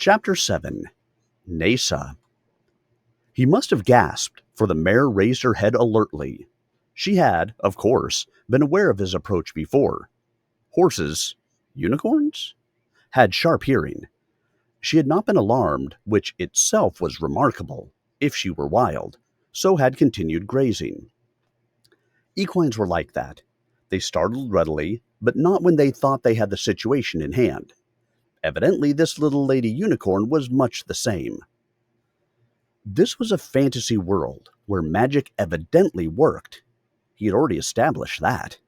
Chapter 7. Nasa. He must have gasped, for the mare raised her head alertly. She had, of course, been aware of his approach before. Horses, unicorns, had sharp hearing. She had not been alarmed, which itself was remarkable, if she were wild, so had continued grazing. Equines were like that. They startled readily, but not when they thought they had the situation in hand. Evidently, this little lady unicorn was much the same. This was a fantasy world where magic evidently worked. He had already established that.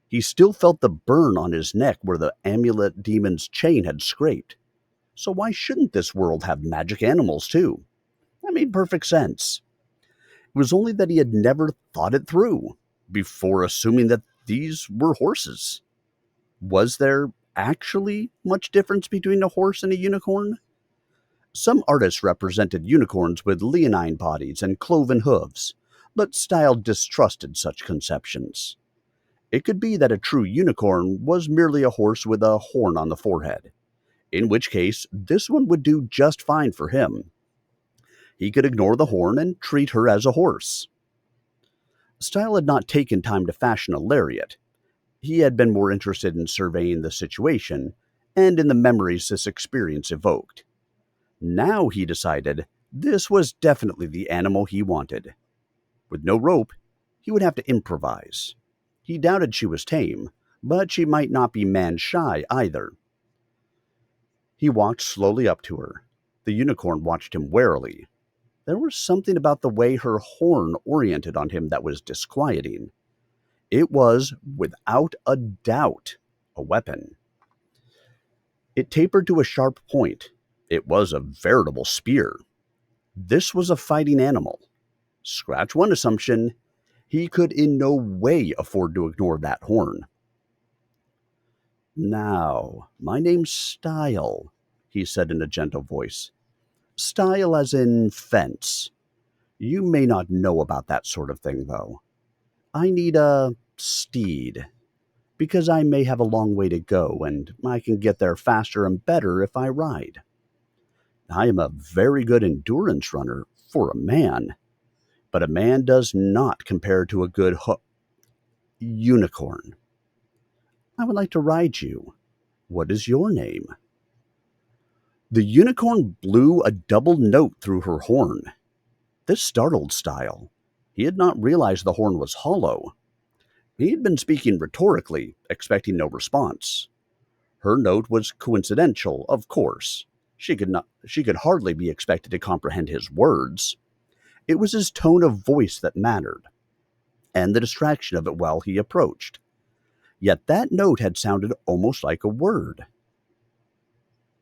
He still felt the burn on his neck where the amulet demon's chain had scraped. So why shouldn't this world have magic animals too? That made perfect sense. It was only that he had never thought it through before assuming that these were horses. Was there actually much difference between a horse and a unicorn? Some artists represented unicorns with leonine bodies and cloven hooves, but Stile distrusted such conceptions. It could be that a true unicorn was merely a horse with a horn on the forehead, in which case this one would do just fine for him. He could ignore the horn and treat her as a horse. Stile had not taken time to fashion a lariat. He had been more interested in surveying the situation and in the memories this experience evoked. Now he decided this was definitely the animal he wanted. With no rope, he would have to improvise. He doubted she was tame, but she might not be man-shy either. He walked slowly up to her. The unicorn watched him warily. There was something about the way her horn oriented on him that was disquieting. It was, without a doubt, a weapon. It tapered to a sharp point. It was a veritable spear. This was a fighting animal. Scratch one assumption, he could in no way afford to ignore that horn. "Now, my name's Stile," he said in a gentle voice. "Stile as in fence. You may not know about that sort of thing, though. I need a steed, because I may have a long way to go, and I can get there faster and better if I ride. I am a very good endurance runner for a man, but a man does not compare to a good unicorn. I would like to ride you. What is your name?" The unicorn blew a double note through her horn. This startled Stile. He had not realized the horn was hollow. He had been speaking rhetorically, expecting no response. Her note was coincidental, of course. She could hardly be expected to comprehend his words. It was his tone of voice that mattered, and the distraction of it while he approached. Yet that note had sounded almost like a word.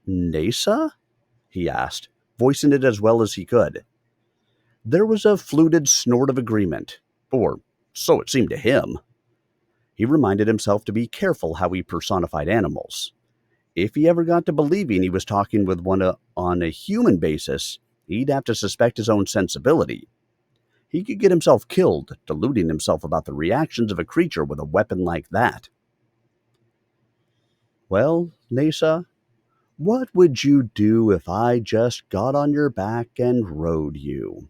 "Nasa?" he asked, voicing it as well as he could. There was a fluted snort of agreement, or so it seemed to him. He reminded himself to be careful how he personified animals. If he ever got to believing he was talking with one on a human basis, he'd have to suspect his own sensibility. He could get himself killed, deluding himself about the reactions of a creature with a weapon like that. "Well, Nasa, what would you do if I just got on your back and rode you?"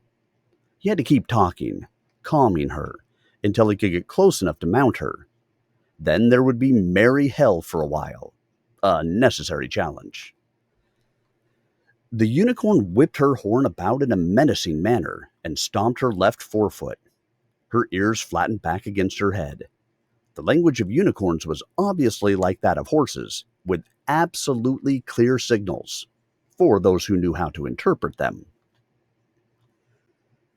He had to keep talking, calming her, until he could get close enough to mount her. Then there would be merry hell for a while. A necessary challenge. The unicorn whipped her horn about in a menacing manner and stomped her left forefoot. Her ears flattened back against her head. The language of unicorns was obviously like that of horses, with absolutely clear signals, for those who knew how to interpret them.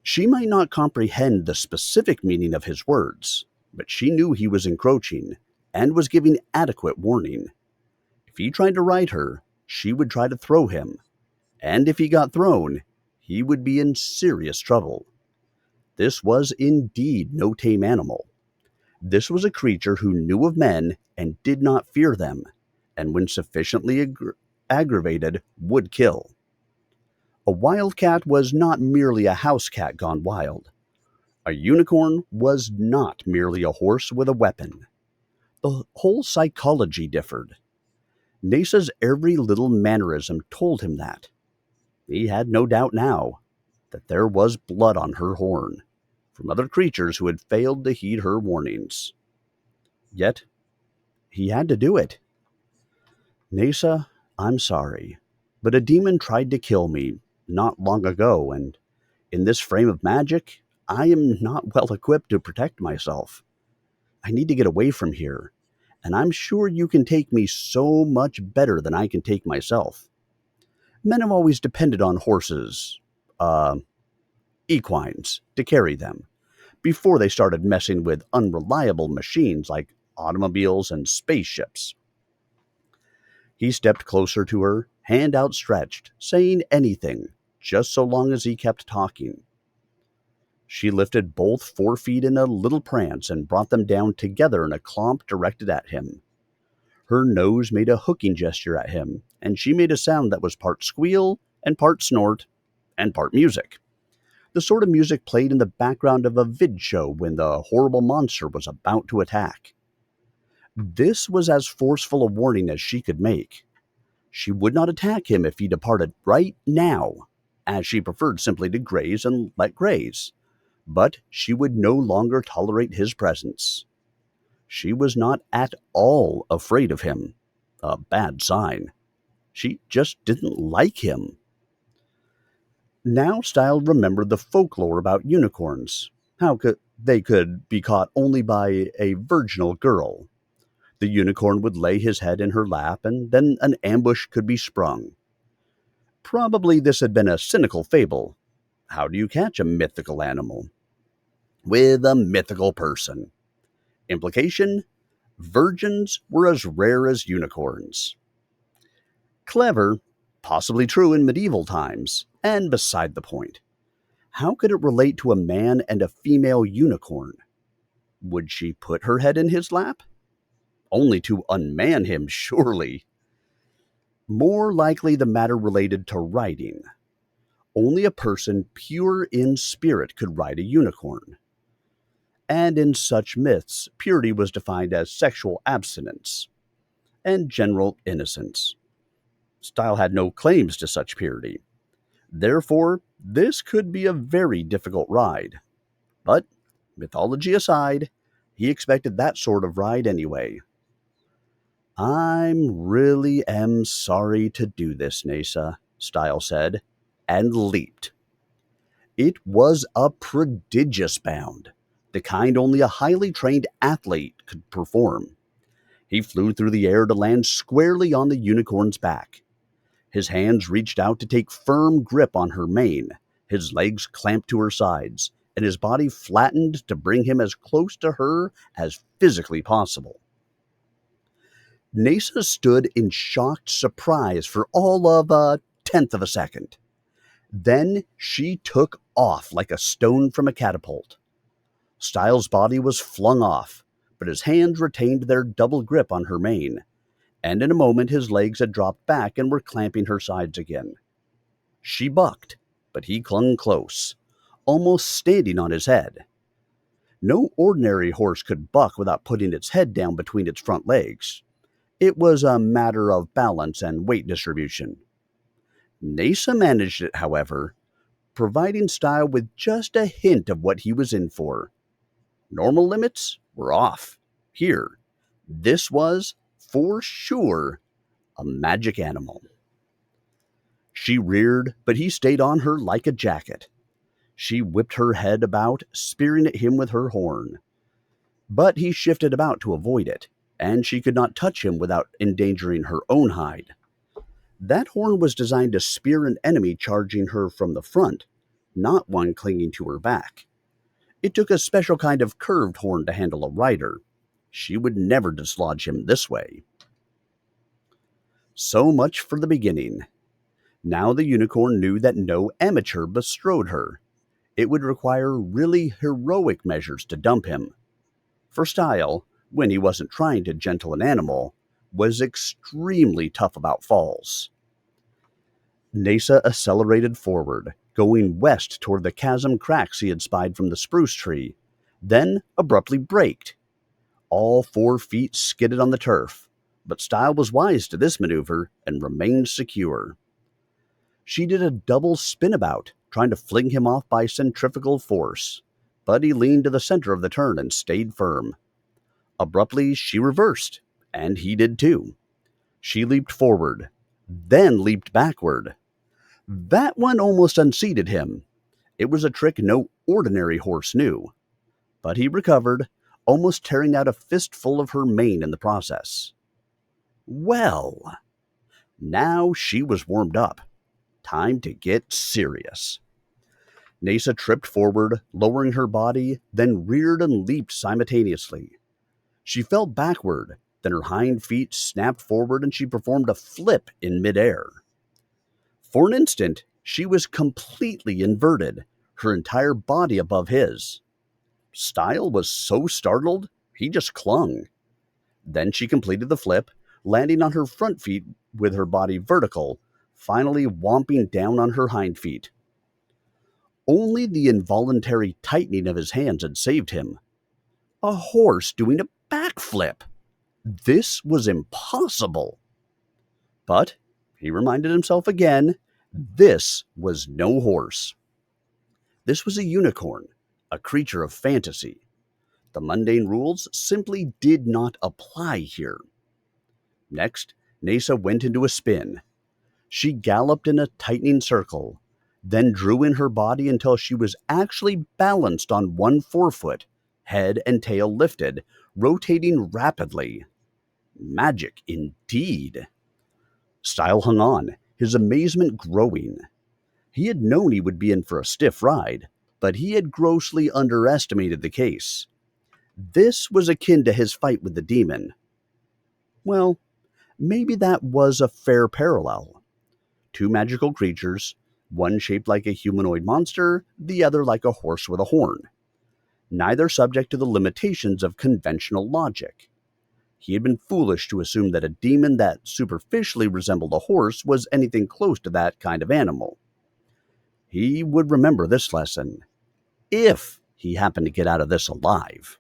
She might not comprehend the specific meaning of his words, but she knew he was encroaching and was giving adequate warning. If he tried to ride her, she would try to throw him, and if he got thrown, he would be in serious trouble. This was indeed no tame animal. This was a creature who knew of men and did not fear them, and when sufficiently aggravated, would kill. A wildcat was not merely a house cat gone wild. A unicorn was not merely a horse with a weapon. The whole psychology differed. Nesa's every little mannerism told him that. He had no doubt now that there was blood on her horn, from other creatures who had failed to heed her warnings. Yet, he had to do it. Nesa, I'm sorry, but a demon tried to kill me not long ago, and in this frame of magic, I am not well equipped to protect myself. I need to get away from here, and I'm sure you can take me so much better than I can take myself. Men have always depended on horses, equines, to carry them, before they started messing with unreliable machines like automobiles and spaceships. He stepped closer to her, hand outstretched, saying anything, just so long as he kept talking. She lifted both forefeet in a little prance and brought them down together in a clomp directed at him. Her nose made a hooking gesture at him, and she made a sound that was part squeal and part snort and part music. The sort of music played in the background of a vid show when the horrible monster was about to attack. This was as forceful a warning as she could make. She would not attack him if he departed right now, as she preferred simply to graze and let graze. But she would no longer tolerate his presence. She was not at all afraid of him. A bad sign. She just didn't like him. Now Stile remembered the folklore about unicorns. How they could be caught only by a virginal girl. The unicorn would lay his head in her lap, and then an ambush could be sprung. Probably this had been a cynical fable. How do you catch a mythical animal? With a mythical person. Implication: virgins were as rare as unicorns. Clever, possibly true in medieval times, and beside the point. How could it relate to a man and a female unicorn? Would she put her head in his lap? Only to unman him, surely. More likely the matter related to riding. Only a person pure in spirit could ride a unicorn. And in such myths, purity was defined as sexual abstinence and general innocence. Stile had no claims to such purity. Therefore, this could be a very difficult ride. But, mythology aside, he expected that sort of ride anyway. I'm really am sorry to do this, Nesa, Stile said, and leaped. It was a prodigious bound, the kind only a highly trained athlete could perform. He flew through the air to land squarely on the unicorn's back. His hands reached out to take firm grip on her mane, his legs clamped to her sides, and his body flattened to bring him as close to her as physically possible. Nesa stood in shocked surprise for all of a tenth of a second. Then she took off like a stone from a catapult. Stile's body was flung off, but his hands retained their double grip on her mane, and in a moment his legs had dropped back and were clamping her sides again. She bucked, but he clung close, almost standing on his head. No ordinary horse could buck without putting its head down between its front legs. It was a matter of balance and weight distribution. Nesa managed it, however, providing Stile with just a hint of what he was in for. Normal limits were off. Here, this was, for sure, a magic animal. She reared, but he stayed on her like a jacket. She whipped her head about, spearing at him with her horn. But he shifted about to avoid it, and she could not touch him without endangering her own hide. That horn was designed to spear an enemy charging her from the front, not one clinging to her back. It took a special kind of curved horn to handle a rider. She would never dislodge him this way. So much for the beginning. Now the unicorn knew that no amateur bestrode her. It would require really heroic measures to dump him. For Stile, when he wasn't trying to gentle an animal, was extremely tough about falls. Nesa accelerated forward, going west toward the chasm cracks he had spied from the spruce tree, then abruptly braked. All 4 feet skidded on the turf. but Stile was wise to this maneuver and remained secure. She did a double spinabout, trying to fling him off by centrifugal force, but he leaned to the center of the turn and stayed firm. Abruptly, she reversed, and he did too. She leaped forward, then leaped backward. That one almost unseated him. It was a trick no ordinary horse knew, but he recovered, almost tearing out a fistful of her mane in the process. Well, now she was warmed up. Time to get serious. Nasa tripped forward, lowering her body, then reared and leaped simultaneously. She fell backward, then her hind feet snapped forward and she performed a flip in midair. For an instant, she was completely inverted, her entire body above his. Stile was so startled, he just clung. Then she completed the flip, landing on her front feet with her body vertical, finally whomping down on her hind feet. Only the involuntary tightening of his hands had saved him. A horse doing a backflip! This was impossible. But, he reminded himself again, this was no horse. This was a unicorn, a creature of fantasy. The mundane rules simply did not apply here. Next, Nasa went into a spin. She galloped in a tightening circle, then drew in her body until she was actually balanced on one forefoot, head and tail lifted, rotating rapidly. Magic indeed. Stile hung on, his amazement growing. He had known he would be in for a stiff ride, but he had grossly underestimated the case. This was akin to his fight with the demon. Well, maybe that was a fair parallel. Two magical creatures, one shaped like a humanoid monster, the other like a horse with a horn. Neither subject to the limitations of conventional logic. He had been foolish to assume that a demon that superficially resembled a horse was anything close to that kind of animal. He would remember this lesson, if he happened to get out of this alive.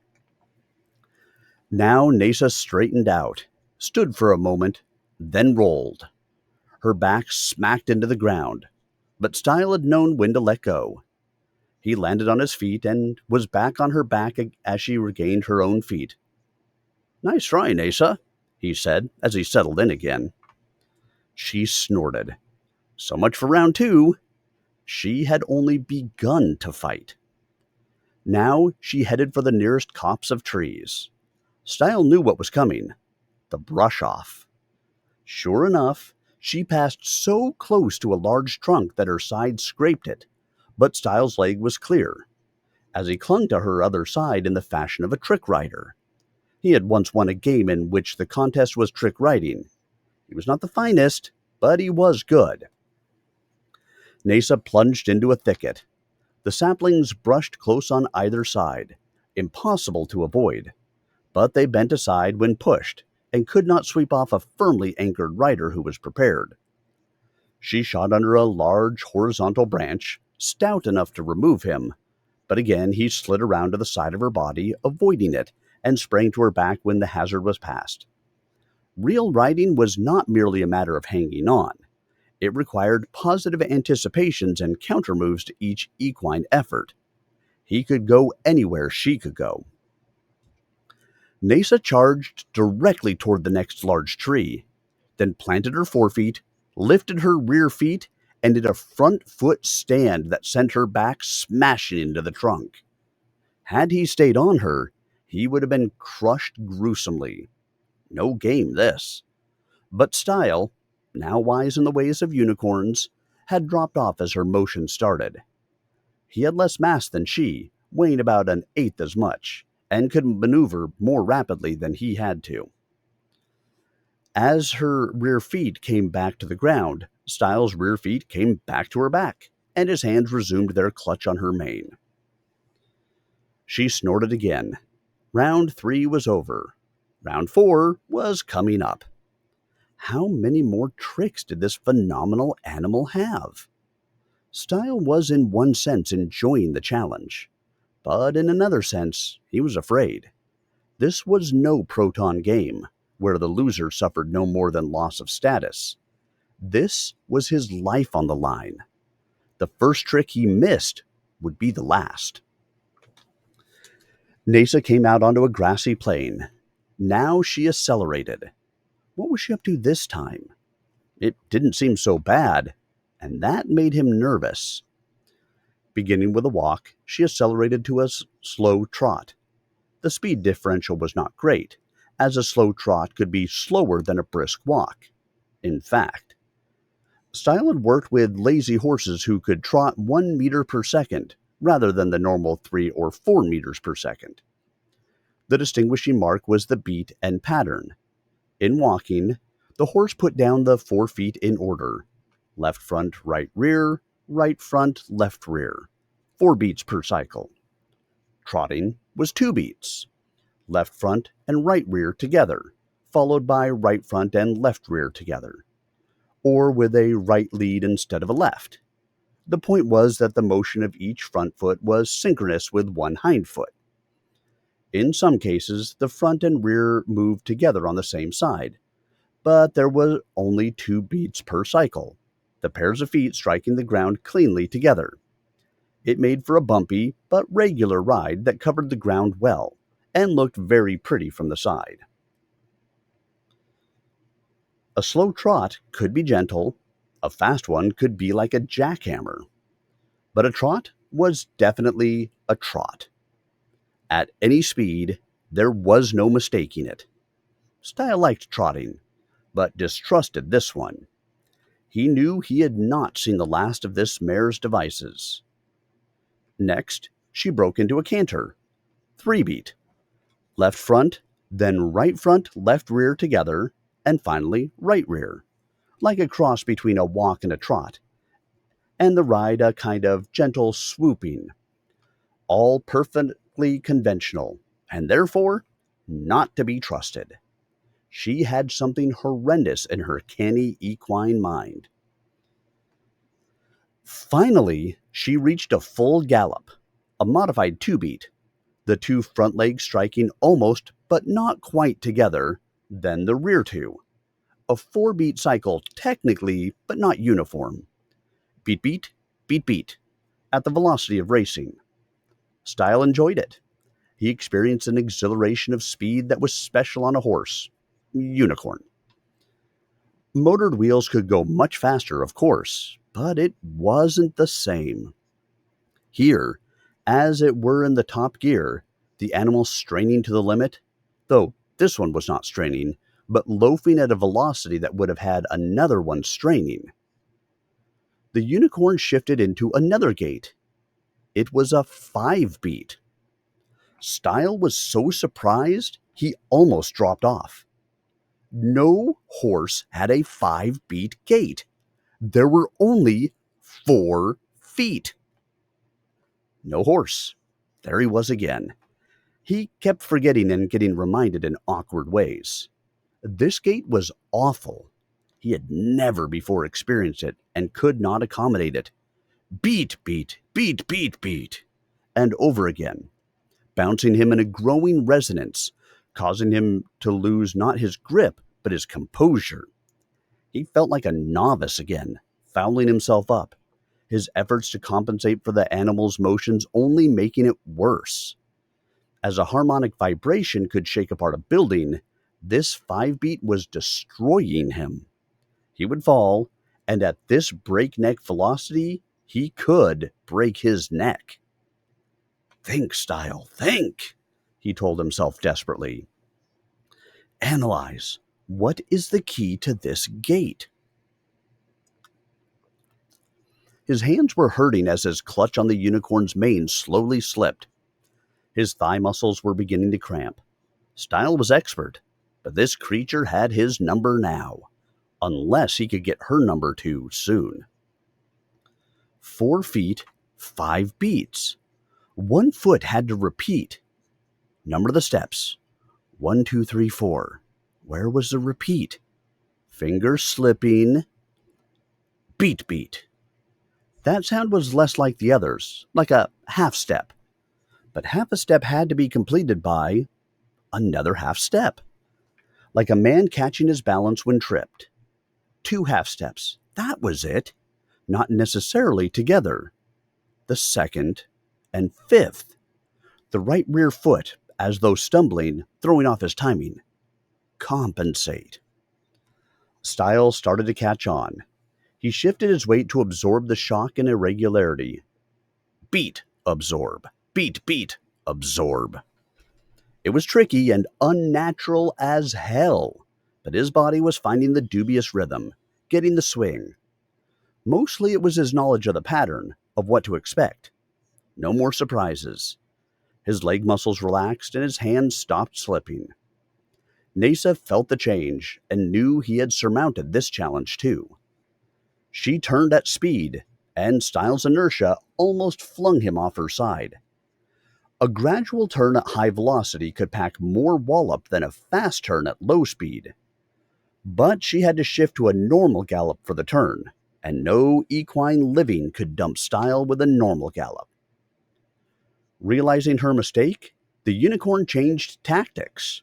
Now Nasa straightened out, stood for a moment, then rolled. Her back smacked into the ground, but Stile had known when to let go. He landed on his feet and was back on her back as she regained her own feet. "Nice try, Nasa," he said as he settled in again. She snorted. So much for round two. She had only begun to fight. Now she headed for the nearest copse of trees. Stile knew what was coming. The brush-off. Sure enough, she passed so close to a large trunk that her side scraped it, but Stile's leg was clear, as he clung to her other side in the fashion of a trick rider. He had once won a game in which the contest was trick riding. He was not the finest, but he was good. Nasa plunged into a thicket. The saplings brushed close on either side, impossible to avoid, but they bent aside when pushed and could not sweep off a firmly anchored rider who was prepared. She shot under a large horizontal branch, stout enough to remove him, but again he slid around to the side of her body, avoiding it, and sprang to her back when the hazard was past. Real riding was not merely a matter of hanging on. It required positive anticipations and countermoves to each equine effort. He could go anywhere she could go. Nasa charged directly toward the next large tree, then planted her forefeet, lifted her rear feet, and did a front foot stand that sent her back smashing into the trunk. Had he stayed on her, he would have been crushed gruesomely. No game, this. But Stile, now wise in the ways of unicorns, had dropped off as her motion started. He had less mass than she, weighing about an eighth as much, and could maneuver more rapidly than he had to. As her rear feet came back to the ground, Stile's rear feet came back to her back, and his hands resumed their clutch on her mane. She snorted again. Round 3 was over. Round 4 was coming up. How many more tricks did this phenomenal animal have? Stile was in one sense enjoying the challenge, but in another sense he was afraid. This was no proton game, where the loser suffered no more than loss of status. This was his life on the line. The first trick he missed would be the last. Nasa came out onto a grassy plain. Now she accelerated. What was she up to this time? It didn't seem so bad, and that made him nervous. Beginning with a walk, she accelerated to a slow trot. The speed differential was not great, as a slow trot could be slower than a brisk walk. In fact, Stile had worked with lazy horses who could trot 1 meter per second, rather than the normal 3 or 4 meters per second. The distinguishing mark was the beat and pattern. In walking, the horse put down the 4 feet in order: left front, right front, left rear, 4 beats per cycle. Trotting was 2 beats, left front and right rear together, followed by right front and left rear together, or with a right lead instead of a left. The point was that the motion of each front foot was synchronous with one hind foot. In some cases, the front and rear moved together on the same side, but there were only 2 beats per cycle, the pairs of feet striking the ground cleanly together. It made for a bumpy but regular ride that covered the ground well and looked very pretty from the side. A slow trot could be gentle, a fast one could be like a jackhammer, but a trot was definitely a trot. At any speed, there was no mistaking it. Stile liked trotting, but distrusted this one. He knew he had not seen the last of this mare's devices. Next, she broke into a canter. 3 beat. Left front, then right front, left rear together, and finally right rear, like a cross between a walk and a trot, and the ride a kind of gentle swooping. All perfectly conventional, and therefore not to be trusted. She had something horrendous in her canny equine mind. Finally, she reached a full gallop, a modified 2 beat, the 2 front legs striking almost but not quite together, then the rear 2. A 4 beat cycle technically but not uniform. Beat beat, beat beat, at the velocity of racing. Stile enjoyed it. He experienced an exhilaration of speed that was special on a horse. Unicorn. Motored wheels could go much faster, of course, but it wasn't the same. Here, as it were in the top gear, the animal straining to the limit, though this one was not straining, but loafing at a velocity that would have had another one straining. The unicorn shifted into another gait. It was a 5 beat. Stile was so surprised, he almost dropped off. No horse had a 5 beat gait. There were only 4 feet. No horse. There he was again. He kept forgetting and getting reminded in awkward ways. This gait was awful. He had never before experienced it and could not accommodate it. Beat, beat, beat, beat, beat, and over again, bouncing him in a growing resonance, causing him to lose not his grip, but his composure. He felt like a novice again, fouling himself up, his efforts to compensate for the animal's motions only making it worse. As a harmonic vibration could shake apart a building, this 5 beat was destroying him. He would fall, and at this breakneck velocity, he could break his neck. Think, Stile, think, he told himself desperately. Analyze. What is the key to this gait? His hands were hurting as his clutch on the unicorn's mane slowly slipped. His thigh muscles were beginning to cramp. Stile was expert, but this creature had his number now, unless he could get her number too soon. 4 feet, 5 beats. 1 foot had to repeat. Number the steps. 1, 2, 3, 4. Where was the repeat? Finger slipping. Beat, beat. That sound was less like the others, like a half step. But half a step had to be completed by another half step. like a man catching his balance when tripped. 2 half steps. That was it. Not necessarily together. The second and fifth. The right rear foot, as though stumbling, throwing off his timing. Compensate. Stile started to catch on. He shifted his weight to absorb the shock and irregularity. Beat, absorb. Beat, beat, absorb. It was tricky and unnatural as hell, but his body was finding the dubious rhythm, getting the swing. Mostly it was his knowledge of the pattern, of what to expect. No more surprises. His leg muscles relaxed and his hands stopped slipping. Nasa felt the change and knew he had surmounted this challenge too. She turned at speed, and Stile's inertia almost flung him off her side. A gradual turn at high velocity could pack more wallop than a fast turn at low speed. But she had to shift to a normal gallop for the turn, and no equine living could dump Stile with a normal gallop. Realizing her mistake, the unicorn changed tactics.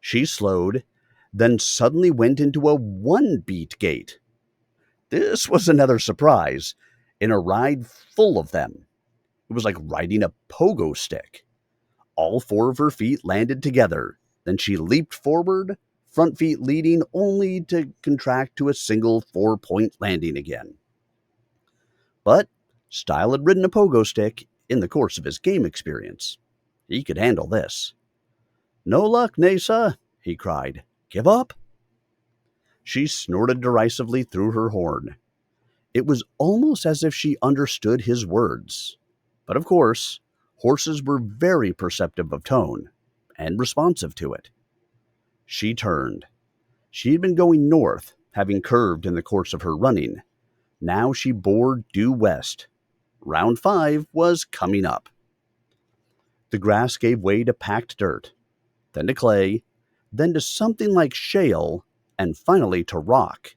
She slowed, then suddenly went into a one-beat gait. This was another surprise, in a ride full of them. It was like riding a pogo stick. All 4 of her feet landed together. Then she leaped forward, front feet leading, only to contract to a single 4-point landing again. But Stile had ridden a pogo stick in the course of his game experience. He could handle this. "No luck, Nasa," he cried. "Give up?" She snorted derisively through her horn. It was almost as if she understood his words. But of course, horses were very perceptive of tone, and responsive to it. She turned. She had been going north, having curved in the course of her running. Now she bore due west. Round 5 was coming up. The grass gave way to packed dirt, then to clay, then to something like shale, and finally to rock.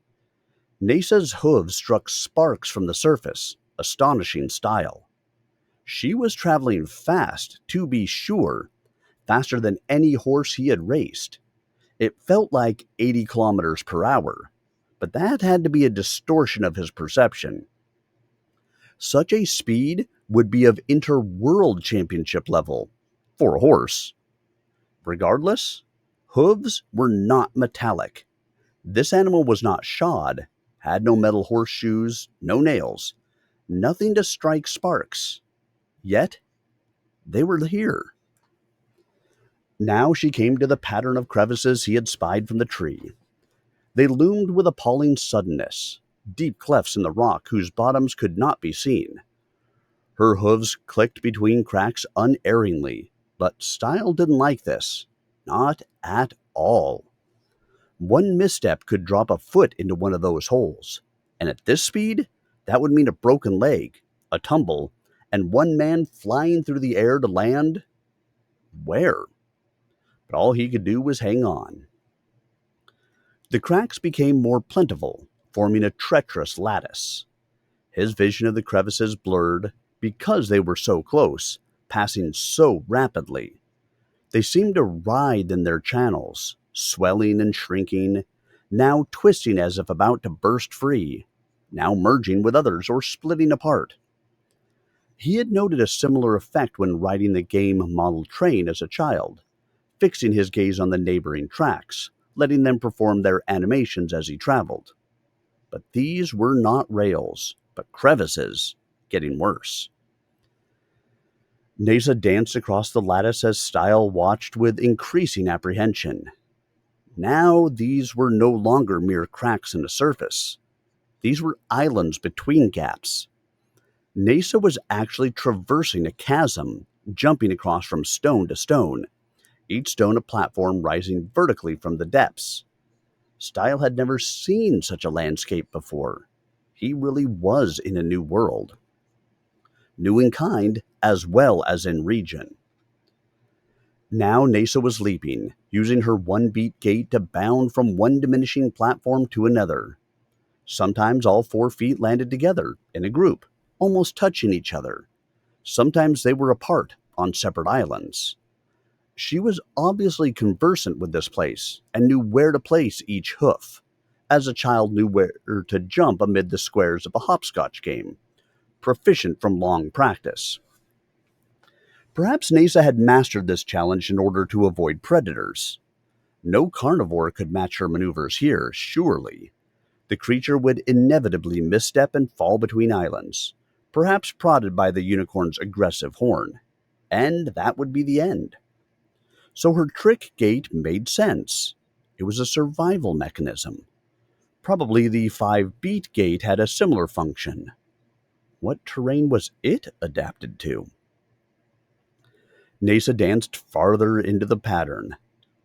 Nasa's hooves struck sparks from the surface, astonishing Stile. She was traveling fast, to be sure, faster than any horse he had raced. It felt like 80 kilometers per hour, but that had to be a distortion of his perception. Such a speed would be of inter-world championship level, for a horse. Regardless, hooves were not metallic. This animal was not shod, had no metal horseshoes, no nails, nothing to strike sparks. Yet, they were here. Now she came to the pattern of crevices he had spied from the tree. They loomed with appalling suddenness, deep clefts in the rock whose bottoms could not be seen. Her hooves clicked between cracks unerringly, but Stile didn't like this. Not at all. One misstep could drop a foot into one of those holes, and at this speed, that would mean a broken leg, a tumble, and one man flying through the air to land where? But all he could do was hang on. The cracks became more plentiful, forming a treacherous lattice. His vision of the crevices blurred because they were so close, passing so rapidly. They seemed to writhe in their channels, swelling and shrinking, now twisting as if about to burst free, now merging with others or splitting apart. He had noted a similar effect when riding the game model train as a child, fixing his gaze on the neighboring tracks, letting them perform their animations as he traveled. But these were not rails, but crevices, getting worse. Nasa danced across the lattice as Stile watched with increasing apprehension. Now these were no longer mere cracks in the surface. These were islands between gaps. Nasa was actually traversing a chasm, jumping across from stone to stone, each stone a platform rising vertically from the depths. Stile had never seen such a landscape before. He really was in a new world. New in kind as well as in region. Now Nasa was leaping, using her one-beat gait to bound from one diminishing platform to another. Sometimes all 4 feet landed together, in a group, almost touching each other. Sometimes they were apart, on separate islands. She was obviously conversant with this place and knew where to place each hoof, as a child knew where to jump amid the squares of a hopscotch game, proficient from long practice. Perhaps Nasa had mastered this challenge in order to avoid predators. No carnivore could match her maneuvers here, surely. The creature would inevitably misstep and fall between islands, perhaps prodded by the unicorn's aggressive horn. And that would be the end. So her trick gate made sense. It was a survival mechanism. Probably the 5-beat gate had a similar function. What terrain was it adapted to? Nasa danced farther into the pattern.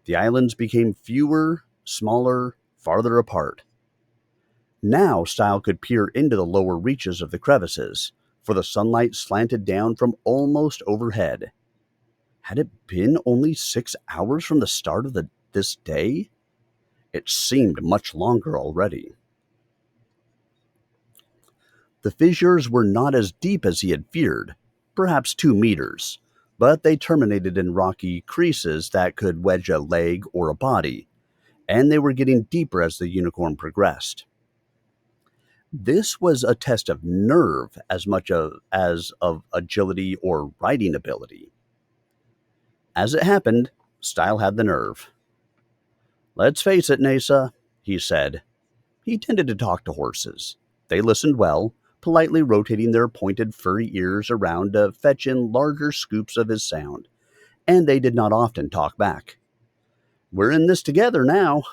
The islands became fewer, smaller, farther apart. Now Stile could peer into the lower reaches of the crevices, for the sunlight slanted down from almost overhead. Had it been only 6 hours from the start of this day? It seemed much longer already. The fissures were not as deep as he had feared, perhaps 2 meters, but they terminated in rocky creases that could wedge a leg or a body, and they were getting deeper as the unicorn progressed. This was a test of nerve as much as of agility or riding ability. As it happened, Stile had the nerve. "Let's face it, Nasa," he said. He tended to talk to horses. They listened well, politely rotating their pointed furry ears around to fetch in larger scoops of his sound, and they did not often talk back. "We're in this together now.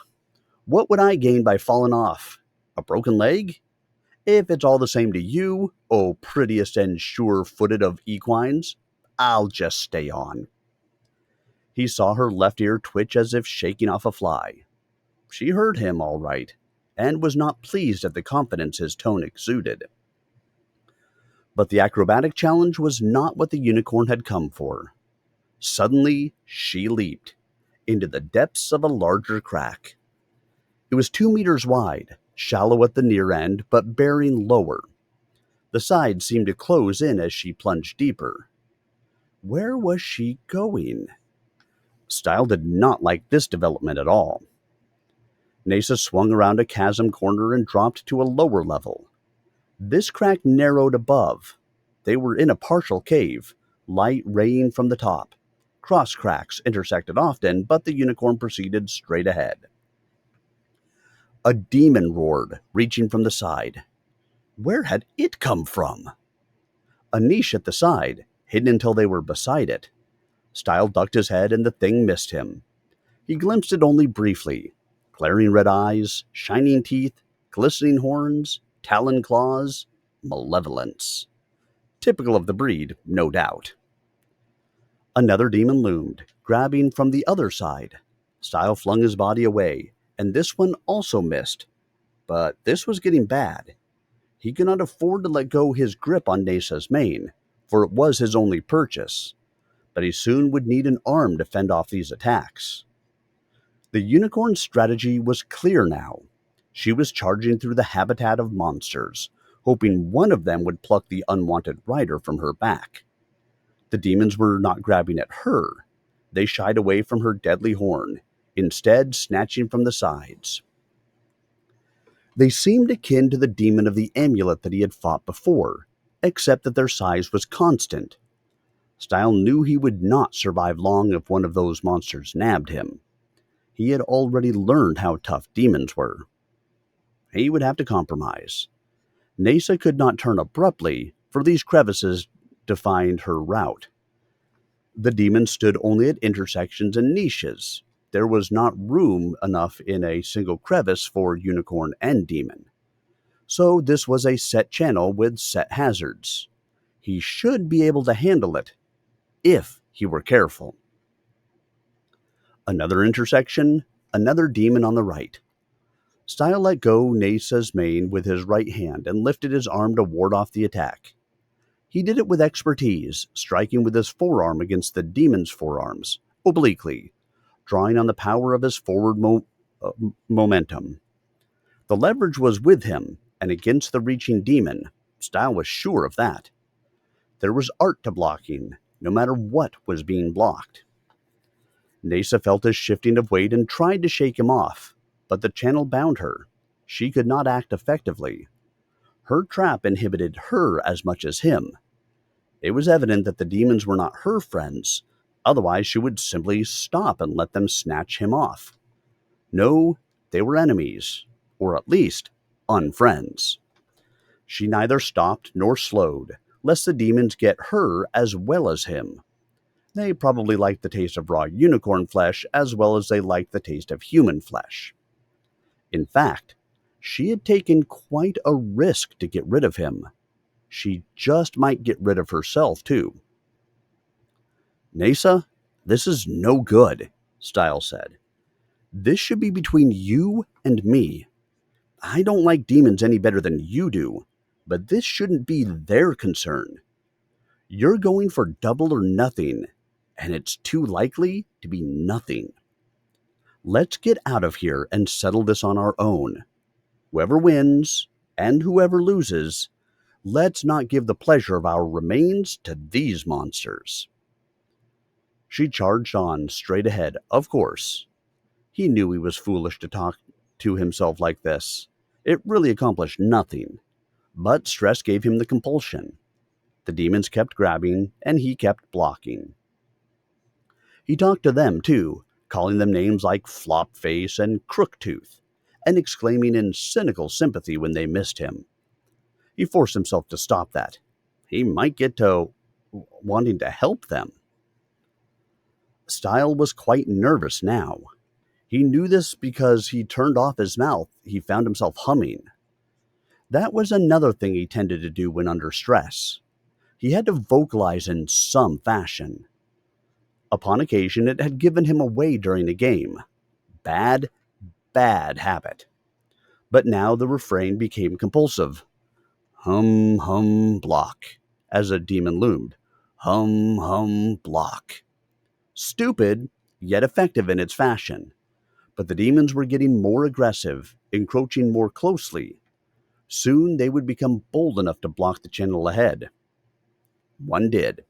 What would I gain by falling off? A broken leg? If it's all the same to you, oh prettiest and sure-footed of equines, I'll just stay on." He saw her left ear twitch as if shaking off a fly. She heard him all right, and was not pleased at the confidence his tone exuded. But the acrobatic challenge was not what the unicorn had come for. Suddenly, she leaped into the depths of a larger crack. It was 2 meters wide, shallow at the near end, but bearing lower. The sides seemed to close in as she plunged deeper. Where was she going? Stile did not like this development at all. Nasa swung around a chasm corner and dropped to a lower level. This crack narrowed above. They were in a partial cave, light raying from the top. Cross cracks intersected often, but the unicorn proceeded straight ahead. A demon roared, reaching from the side. Where had it come from? A niche at the side, hidden until they were beside it. Stile ducked his head and the thing missed him. He glimpsed it only briefly. Glaring red eyes, shining teeth, glistening horns, talon claws, malevolence. Typical of the breed, no doubt. Another demon loomed, grabbing from the other side. Stile flung his body away, and this one also missed. But this was getting bad. He could not afford to let go his grip on Nasa's mane, for it was his only purchase. But he soon would need an arm to fend off these attacks. The unicorn's strategy was clear now. She was charging through the habitat of monsters, hoping one of them would pluck the unwanted rider from her back. The demons were not grabbing at her. They shied away from her deadly horn, instead snatching from the sides. They seemed akin to the demon of the amulet that he had fought before, except that their size was constant. Stile knew he would not survive long if one of those monsters nabbed him. He had already learned how tough demons were. He would have to compromise. Nasa could not turn abruptly, for these crevices defined her route. The demons stood only at intersections and niches. There was not room enough in a single crevice for unicorn and demon. So this was a set channel with set hazards. He should be able to handle it, if he were careful. Another intersection, another demon on the right. Stile let go Nasa's mane with his right hand and lifted his arm to ward off the attack. He did it with expertise, striking with his forearm against the demon's forearms, obliquely, drawing on the power of his forward momentum. The leverage was with him, and against the reaching demon. Stile was sure of that. There was art to blocking, no matter what was being blocked. Nasa felt his shifting of weight and tried to shake him off, but the channel bound her. She could not act effectively. Her trap inhibited her as much as him. It was evident that the demons were not her friends, otherwise she would simply stop and let them snatch him off. No, they were enemies, or at least unfriends. She neither stopped nor slowed, lest the demons get her as well as him. They probably liked the taste of raw unicorn flesh as well as they liked the taste of human flesh. In fact, she had taken quite a risk to get rid of him. She just might get rid of herself, too. Nasa, this is no good, Stile said. This should be between you and me. I don't like demons any better than you do, but this shouldn't be their concern. You're going for double or nothing, and it's too likely to be nothing. Let's get out of here and settle this on our own. Whoever wins and whoever loses, let's not give the pleasure of our remains to these monsters. She charged on straight ahead, of course. He knew he was foolish to talk to himself like this. It really accomplished nothing, but stress gave him the compulsion. The demons kept grabbing, and he kept blocking. He talked to them, too, calling them names like Flopface and Crooktooth, and exclaiming in cynical sympathy when they missed him. He forced himself to stop that. He might get to wanting to help them. Stile was quite nervous now. He knew this because he turned off his mouth. He found himself humming. That was another thing he tended to do when under stress. He had to vocalize in some fashion. Upon occasion, it had given him away during a game. Bad habit. But now the refrain became compulsive. Hum, hum, block, as a demon loomed. Hum, hum, block. Stupid, yet effective in its fashion. But the demons were getting more aggressive, encroaching more closely. Soon they would become bold enough to block the channel ahead. One did.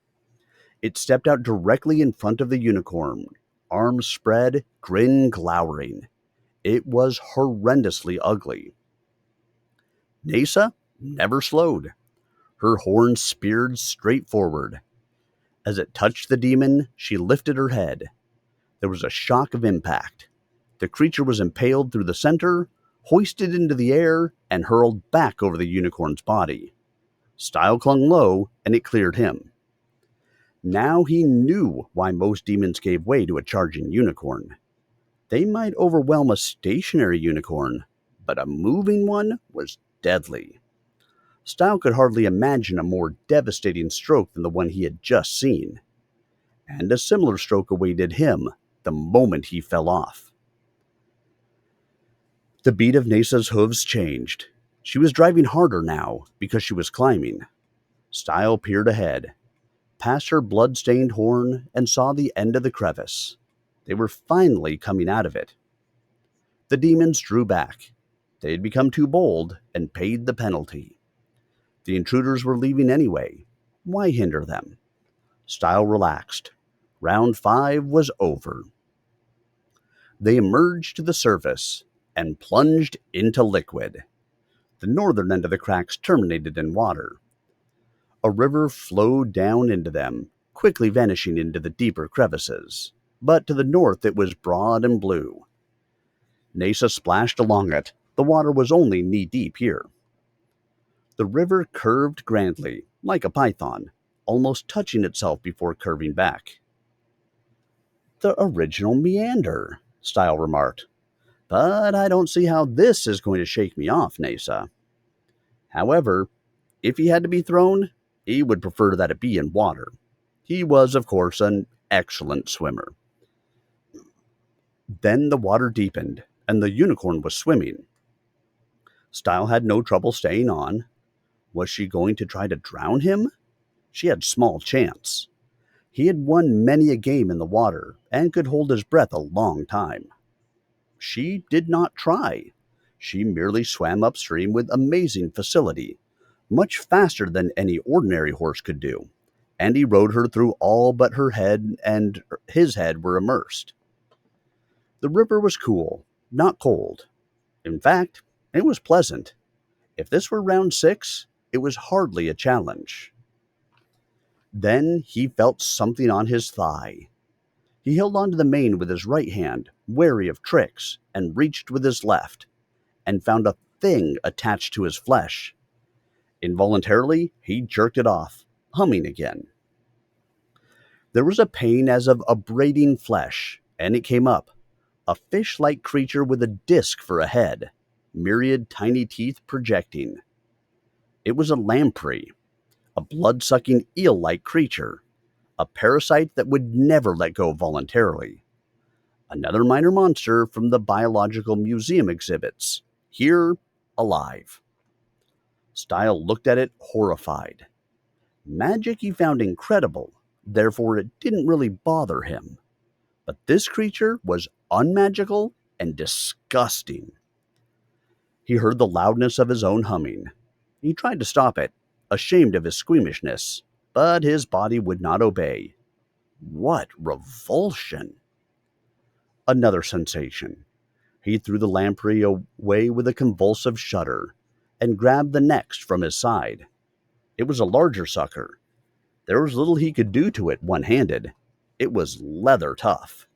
It stepped out directly in front of the unicorn, arms spread, grin glowering. It was horrendously ugly. Nasa never slowed. Her horn speared straight forward. As it touched the demon, she lifted her head. There was a shock of impact. The creature was impaled through the center, hoisted into the air, and hurled back over the unicorn's body. Stile clung low, and it cleared him. Now he knew why most demons gave way to a charging unicorn. They might overwhelm a stationary unicorn, but a moving one was deadly. Stile could hardly imagine a more devastating stroke than the one he had just seen. And a similar stroke awaited him the moment he fell off. The beat of Nasa's hooves changed. She was driving harder now because she was climbing. Stile peered ahead, past her blood-stained horn, and saw the end of the crevice. They were finally coming out of it. The demons drew back. They had become too bold and paid the penalty. The intruders were leaving anyway. Why hinder them? Stile relaxed. Round 5 was over. They emerged to the surface and plunged into liquid. The northern end of the cracks terminated in water. A river flowed down into them, quickly vanishing into the deeper crevices. But to the north it was broad and blue. Nasa splashed along it. The water was only knee-deep here. The river curved grandly, like a python, almost touching itself before curving back. The original meander, Stile remarked. But I don't see how this is going to shake me off, Nasa. However, if he had to be thrown, he would prefer that it be in water. He was, of course, an excellent swimmer. Then the water deepened, and the unicorn was swimming. Stile had no trouble staying on. Was she going to try to drown him? She had small chance. He had won many a game in the water and could hold his breath a long time. She did not try. She merely swam upstream with amazing facility, much faster than any ordinary horse could do, and he rode her through all but her head and his head were immersed. The river was cool, not cold. In fact, it was pleasant. If this were round 6, it was hardly a challenge. Then he felt something on his thigh. He held onto the mane with his right hand, wary of tricks, and reached with his left, and found a thing attached to his flesh. Involuntarily, he jerked it off, humming again. There was a pain as of abrading flesh, and it came up, a fish-like creature with a disc for a head, myriad tiny teeth projecting. It was a lamprey, a blood-sucking eel-like creature, a parasite that would never let go voluntarily. Another minor monster from the biological museum exhibits, here alive. Stile looked at it horrified. Magic he found incredible, therefore it didn't really bother him. But this creature was unmagical and disgusting. He heard the loudness of his own humming. He tried to stop it, ashamed of his squeamishness, but his body would not obey. What revulsion! Another sensation. He threw the lamprey away with a convulsive shudder, and grabbed the next from his side. It was a larger sucker. There was little he could do to it one-handed. It was leather tough.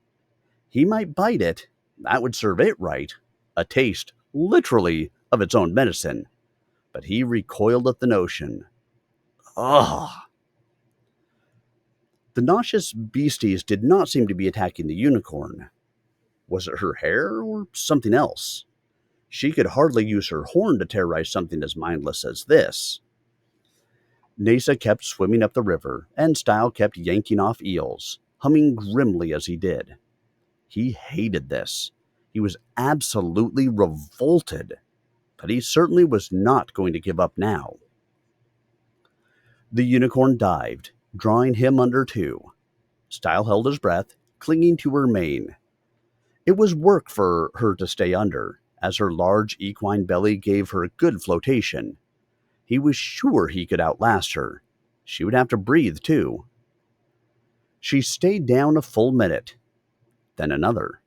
He might bite it. That would serve it right. A taste, literally, of its own medicine. But he recoiled at the notion. Ugh! The nauseous beasties did not seem to be attacking the unicorn. Was it her hair or something else? She could hardly use her horn to terrorize something as mindless as this. Nasa kept swimming up the river, and Stile kept yanking off eels, humming grimly as he did. He hated this. He was absolutely revolted, but he certainly was not going to give up now. The unicorn dived, drawing him under too. Stile held his breath, clinging to her mane. It was work for her to stay under, as her large equine belly gave her good flotation. He was sure he could outlast her. She would have to breathe, too. She stayed down a full minute, then another.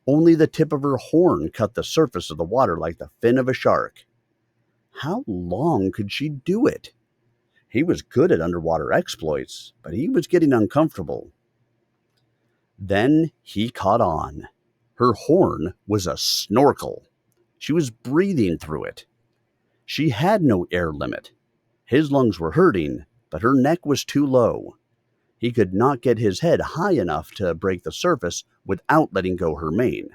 Only the tip of her horn cut the surface of the water like the fin of a shark. How long could she do it? He was good at underwater exploits, but he was getting uncomfortable. Then he caught on. Her horn was a snorkel. She was breathing through it. She had no air limit. His lungs were hurting, but her neck was too low. He could not get his head high enough to break the surface without letting go her mane.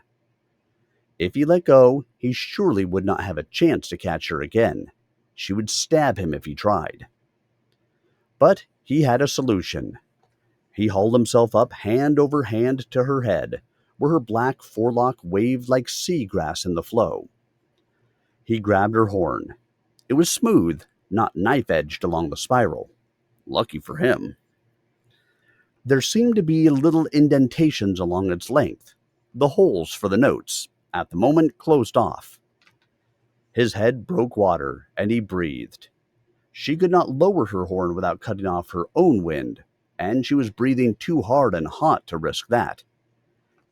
If he let go, he surely would not have a chance to catch her again. She would stab him if he tried. But he had a solution. He hauled himself up hand over hand to her head, where her black forelock waved like seagrass in the flow. He grabbed her horn. It was smooth, not knife-edged along the spiral. Lucky for him. There seemed to be little indentations along its length, the holes for the notes, at the moment closed off. His head broke water, and he breathed. She could not lower her horn without cutting off her own wind, and she was breathing too hard and hot to risk that.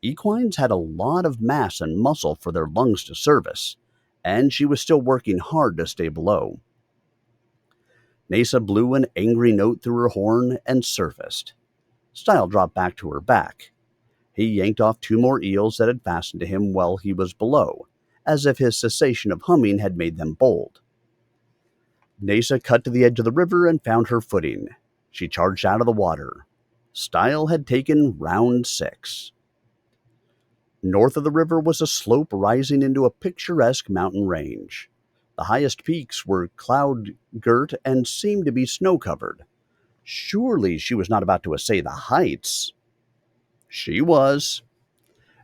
Equines had a lot of mass and muscle for their lungs to service, and she was still working hard to stay below. Nasa blew an angry note through her horn and surfaced. Stile dropped back to her back. He yanked off 2 more eels that had fastened to him while he was below, as if his cessation of humming had made them bold. Nasa cut to the edge of the river and found her footing. She charged out of the water. Stile had taken round 6. North of the river was a slope rising into a picturesque mountain range. The highest peaks were cloud-girt and seemed to be snow-covered. Surely she was not about to essay the heights. She was.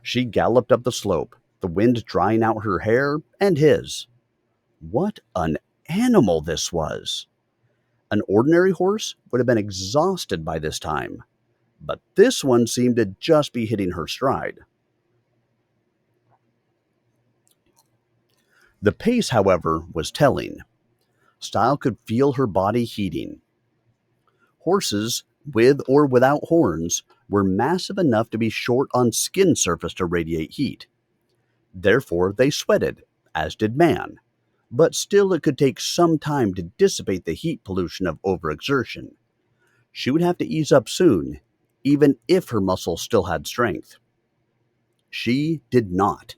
She galloped up the slope, the wind drying out her hair and his. What an animal this was! An ordinary horse would have been exhausted by this time, but this one seemed to just be hitting her stride. The pace, however, was telling. Stile could feel her body heating. Horses, with or without horns, were massive enough to be short on skin surface to radiate heat. Therefore, they sweated, as did man, but still it could take some time to dissipate the heat pollution of overexertion. She would have to ease up soon, even if her muscles still had strength. She did not.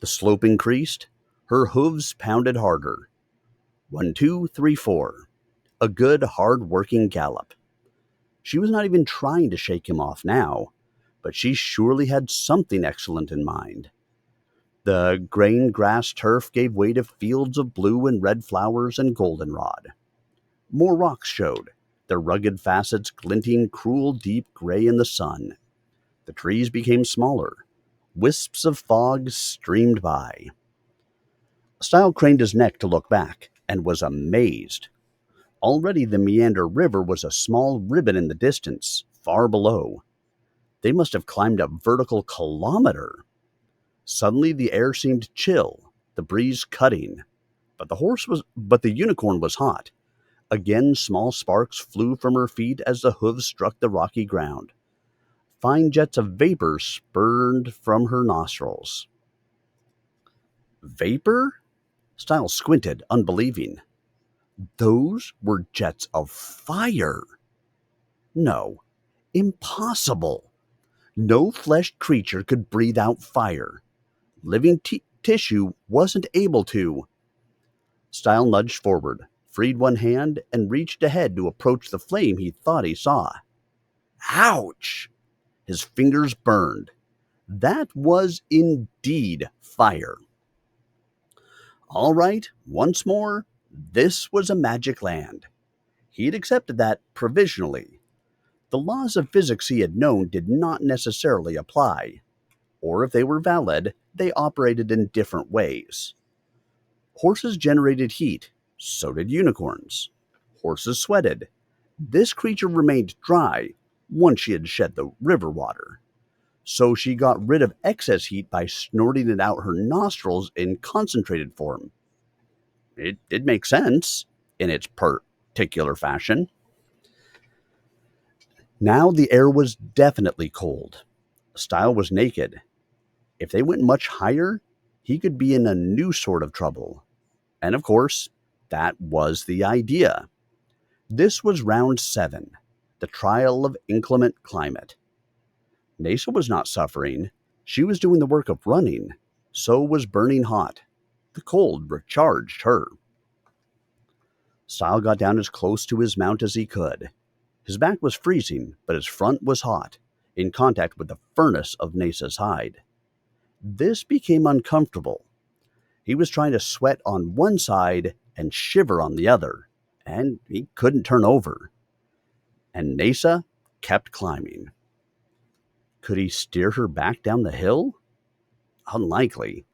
The slope increased, her hooves pounded harder. 1, 2, 3, 4. A good, hard-working gallop. She was not even trying to shake him off now, but she surely had something excellent in mind. The grain grass turf gave way to fields of blue and red flowers and goldenrod. More rocks showed, their rugged facets glinting cruel deep gray in the sun. The trees became smaller. Wisps of fog streamed by. Stile craned his neck to look back, and was amazed. Already the Meander River was a small ribbon in the distance, far below. They must have climbed a vertical kilometer. Suddenly the air seemed chill, the breeze cutting. But the unicorn was hot. Again small sparks flew from her feet as the hooves struck the rocky ground. Fine jets of vapor spurted from her nostrils. Vapor? Stile squinted, unbelieving. Those were jets of fire. No, impossible. No fleshed creature could breathe out fire. Living tissue wasn't able to. Stile nudged forward, freed one hand, and reached ahead to approach the flame he thought he saw. Ouch! His fingers burned. That was indeed fire. All right, once more, this was a magic land. He had accepted that provisionally. The laws of physics he had known did not necessarily apply, or if they were valid, they operated in different ways. Horses generated heat, so did unicorns. Horses sweated. This creature remained dry once she had shed the river water. So she got rid of excess heat by snorting it out her nostrils in concentrated form. It did make sense in its particular fashion. Now the air was definitely cold. Stile was naked. If they went much higher, he could be in a new sort of trouble. And of course, that was the idea. This was round 7, the trial of inclement climate. Nasa was not suffering. She was doing the work of running. So was burning hot. The cold recharged her. Stile got down as close to his mount as he could. His back was freezing, but his front was hot, in contact with the furnace of Nasa's hide. This became uncomfortable. He was trying to sweat on one side and shiver on the other, and he couldn't turn over. And Nasa kept climbing. Could he steer her back down the hill? Unlikely.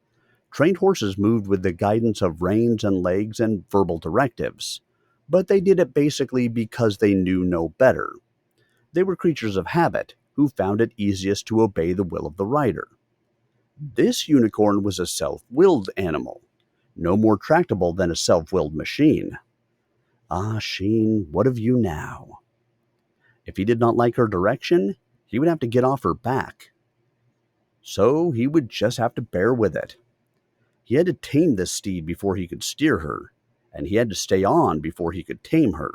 Trained horses moved with the guidance of reins and legs and verbal directives, but they did it basically because they knew no better. They were creatures of habit who found it easiest to obey the will of the rider. This unicorn was a self-willed animal, no more tractable than a self-willed machine. Ah, Sheen, what of you now? If he did not like her direction, he would have to get off her back. So he would just have to bear with it. He had to tame this steed before he could steer her, and he had to stay on before he could tame her.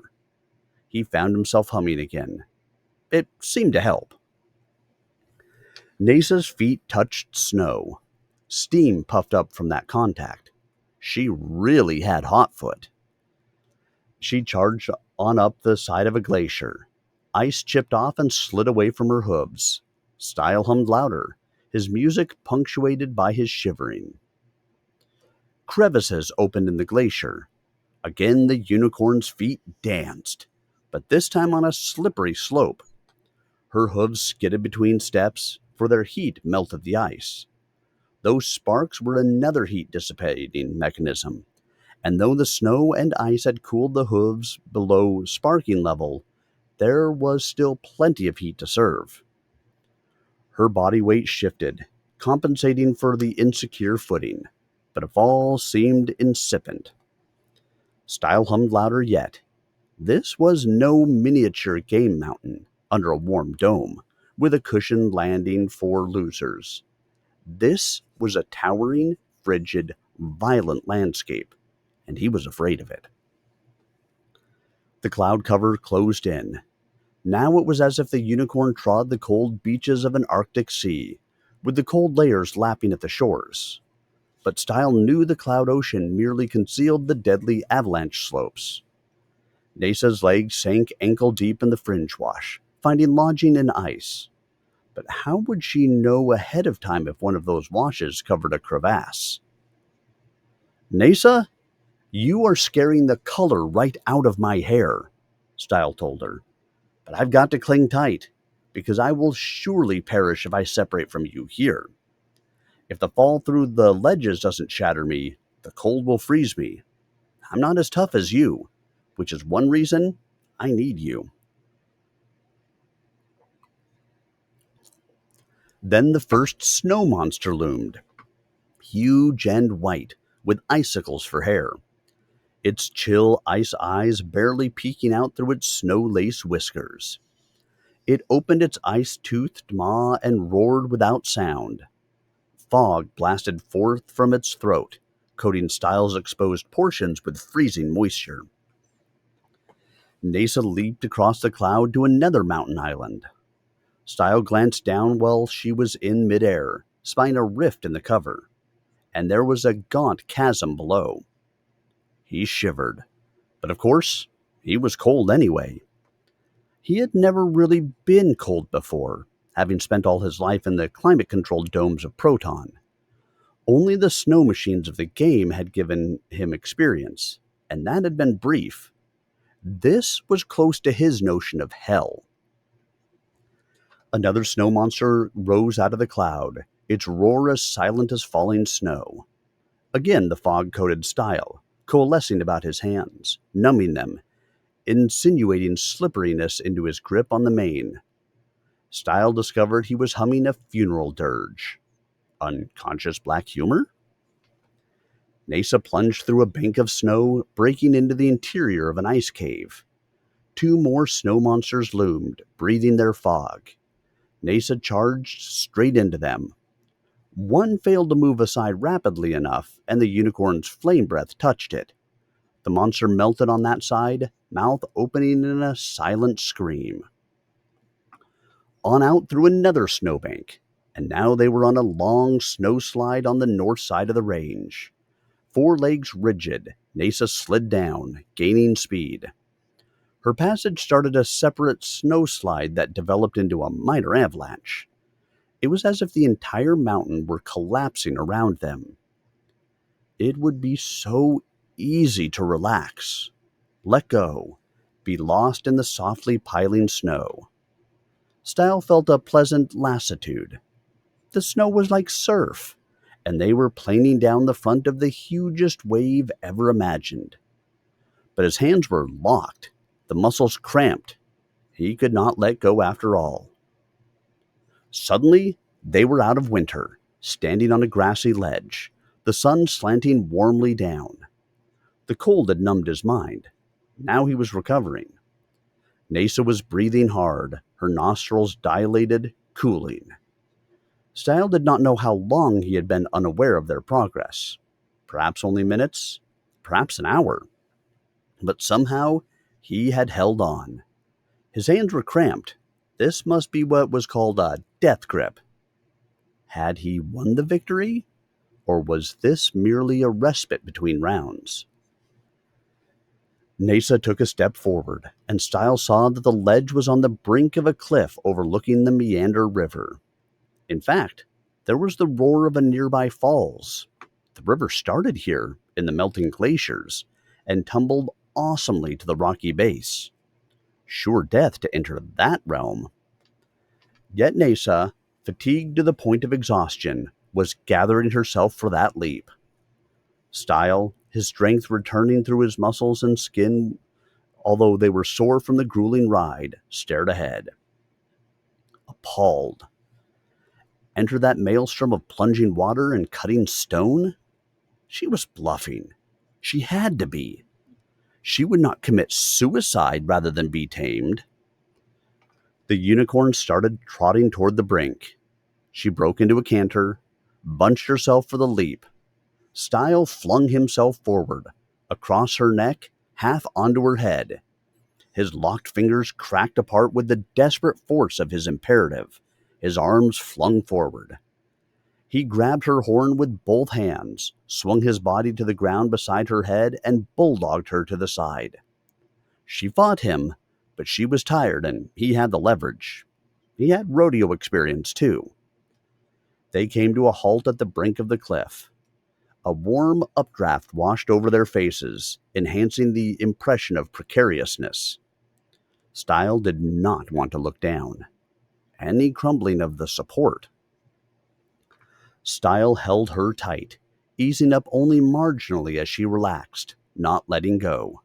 He found himself humming again. It seemed to help. Nasa's feet touched snow. Steam puffed up from that contact. She really had hot foot. She charged on up the side of a glacier. Ice chipped off and slid away from her hooves. Stile hummed louder, his music punctuated by his shivering. Crevices opened in the glacier. Again the unicorn's feet danced, but this time on a slippery slope. Her hooves skidded between steps, for their heat melted the ice. Those sparks were another heat dissipating mechanism, and though the snow and ice had cooled the hooves below sparking level, there was still plenty of heat to serve. Her body weight shifted, compensating for the insecure footing, but a fall seemed incipient. Stile hummed louder yet. This was no miniature game mountain under a warm dome, with a cushioned landing for losers. This was a towering, frigid, violent landscape, and he was afraid of it. The cloud cover closed in. Now it was as if the unicorn trod the cold beaches of an Arctic sea, with the cold layers lapping at the shores. But Stile knew the cloud ocean merely concealed the deadly avalanche slopes. Nesa's legs sank ankle deep in the fringe wash, finding lodging in ice. But how would she know ahead of time if one of those washes covered a crevasse? Nesa, you are scaring the color right out of my hair, Stile told her. But I've got to cling tight, because I will surely perish if I separate from you here. If the fall through the ledges doesn't shatter me, the cold will freeze me. I'm not as tough as you, which is one reason I need you. Then the first snow monster loomed, huge and white, with icicles for hair, its chill ice eyes barely peeking out through its snow-lace whiskers. It opened its ice-toothed maw and roared without sound. Fog blasted forth from its throat, coating Stile's exposed portions with freezing moisture. Nesa leaped across the cloud to another mountain island. Stile glanced down while she was in midair, spying a rift in the cover, and there was a gaunt chasm below. He shivered, but of course, he was cold anyway. He had never really been cold before, having spent all his life in the climate-controlled domes of Proton. Only the snow machines of the game had given him experience, and that had been brief. This was close to his notion of hell. Another snow monster rose out of the cloud, its roar as silent as falling snow. Again the fog-coated Stile, coalescing about his hands, numbing them, insinuating slipperiness into his grip on the mane. Stile discovered he was humming a funeral dirge. Unconscious black humor? Nesa plunged through a bank of snow, breaking into the interior of an ice cave. Two more snow monsters loomed, breathing their fog. Nesa charged straight into them. One failed to move aside rapidly enough, and the unicorn's flame breath touched it. The monster melted on that side, mouth opening in a silent scream. On out through another snowbank, and now they were on a long snow slide on the north side of the range. Four legs rigid, Nesa slid down, gaining speed. Her passage started a separate snow slide that developed into a minor avalanche. It was as if the entire mountain were collapsing around them. It would be so easy to relax, let go, be lost in the softly piling snow. Stile felt a pleasant lassitude. The snow was like surf, and they were planing down the front of the hugest wave ever imagined. But his hands were locked, the muscles cramped. He could not let go after all. Suddenly, they were out of winter, standing on a grassy ledge, the sun slanting warmly down. The cold had numbed his mind. Now he was recovering. Nesa was breathing hard, her nostrils dilated, cooling. Stile did not know how long he had been unaware of their progress. Perhaps only minutes, perhaps an hour. But somehow he had held on. His hands were cramped. This must be what was called a death grip. Had he won the victory? Or was this merely a respite between rounds? Nesa took a step forward, and Stile saw that the ledge was on the brink of a cliff overlooking the Meander River. In fact, there was the roar of a nearby falls. The river started here, in the melting glaciers, and tumbled awesomely to the rocky base. Sure death to enter that realm. Yet Nesa, fatigued to the point of exhaustion, was gathering herself for that leap. Stile, his strength returning through his muscles and skin, although they were sore from the grueling ride, stared ahead. Appalled. Enter that maelstrom of plunging water and cutting stone? She was bluffing. She had to be. She would not commit suicide rather than be tamed. The unicorn started trotting toward the brink. She broke into a canter, bunched herself for the leap. Stile flung himself forward, across her neck, half onto her head. His locked fingers cracked apart with the desperate force of his imperative, his arms flung forward. He grabbed her horn with both hands, swung his body to the ground beside her head, and bulldogged her to the side. She fought him, but she was tired and he had the leverage. He had rodeo experience, too. They came to a halt at the brink of the cliff. A warm updraft washed over their faces, enhancing the impression of precariousness. Stile did not want to look down. Any crumbling of the support. Stile held her tight, easing up only marginally as she relaxed, not letting go.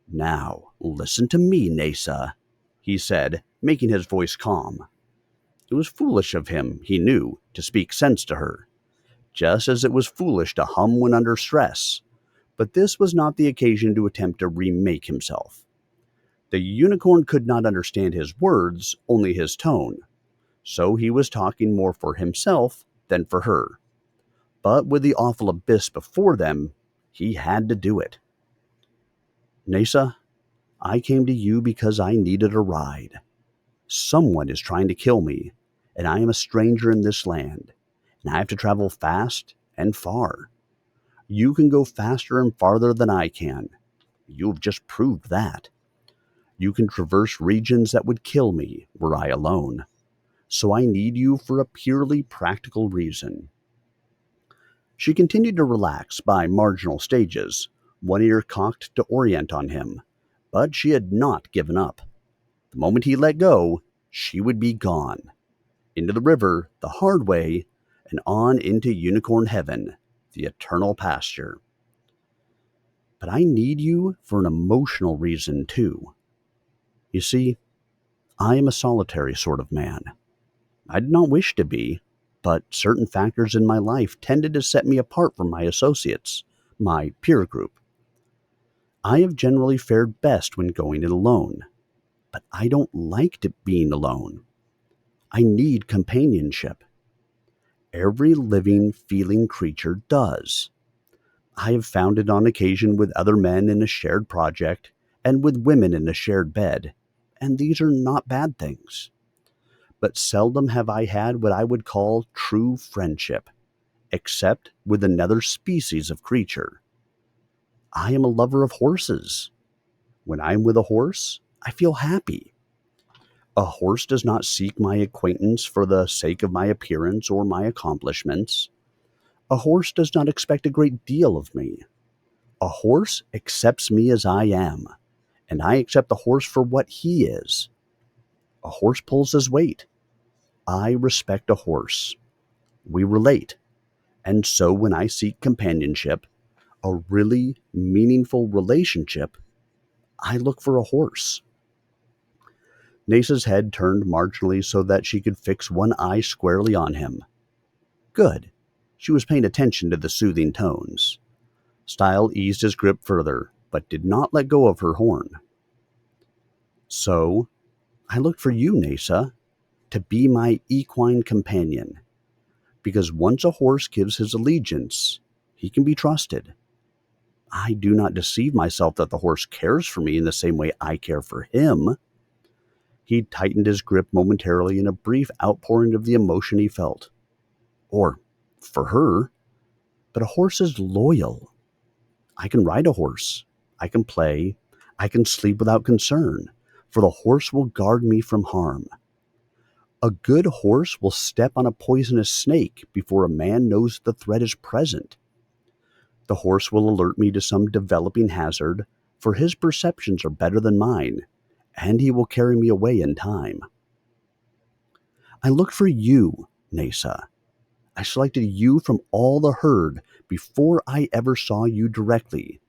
"Now, listen to me, Nasa," he said, making his voice calm. It was foolish of him, he knew, to speak sense to her, just as it was foolish to hum when under stress. But this was not the occasion to attempt to remake himself. The unicorn could not understand his words, only his tone, so he was talking more for himself than for her. But with the awful abyss before them, he had to do it. "Nasa, I came to you because I needed a ride. Someone is trying to kill me, and I am a stranger in this land, and I have to travel fast and far. You can go faster and farther than I can. You've just proved that. You can traverse regions that would kill me were I alone. So I need you for a purely practical reason." She continued to relax by marginal stages, one ear cocked to orient on him, but she had not given up. The moment he let go, she would be gone. Into the river, the hard way, and on into unicorn heaven, the eternal pasture. "But I need you for an emotional reason, too. You see, I am a solitary sort of man. I did not wish to be, but certain factors in my life tended to set me apart from my associates, my peer group. I have generally fared best when going it alone, but I don't like being alone. I need companionship. Every living, feeling creature does. I have found it on occasion with other men in a shared project and with women in a shared bed, and these are not bad things. But seldom have I had what I would call true friendship, except with another species of creature. I am a lover of horses. When I am with a horse, I feel happy. A horse does not seek my acquaintance for the sake of my appearance or my accomplishments. A horse does not expect a great deal of me. A horse accepts me as I am, and I accept the horse for what he is. A horse pulls his weight. I respect a horse. We relate. And so when I seek companionship, a really meaningful relationship, I look for a horse." Nasa's head turned marginally so that she could fix one eye squarely on him. Good. She was paying attention to the soothing tones. Stile eased his grip further, but did not let go of her horn. "So, I looked for you, Nasa, to be my equine companion. Because once a horse gives his allegiance, he can be trusted. I do not deceive myself that the horse cares for me in the same way I care for him." He tightened his grip momentarily in a brief outpouring of the emotion he felt. Or, for her, but a horse is loyal. I can ride a horse. I can play. I can sleep without concern, for the horse will guard me from harm. A good horse will step on a poisonous snake before a man knows the threat is present. The horse will alert me to some developing hazard, for his perceptions are better than mine, and he will carry me away in time. I looked for you, Nasa. I selected you from all the herd before I ever saw you directly,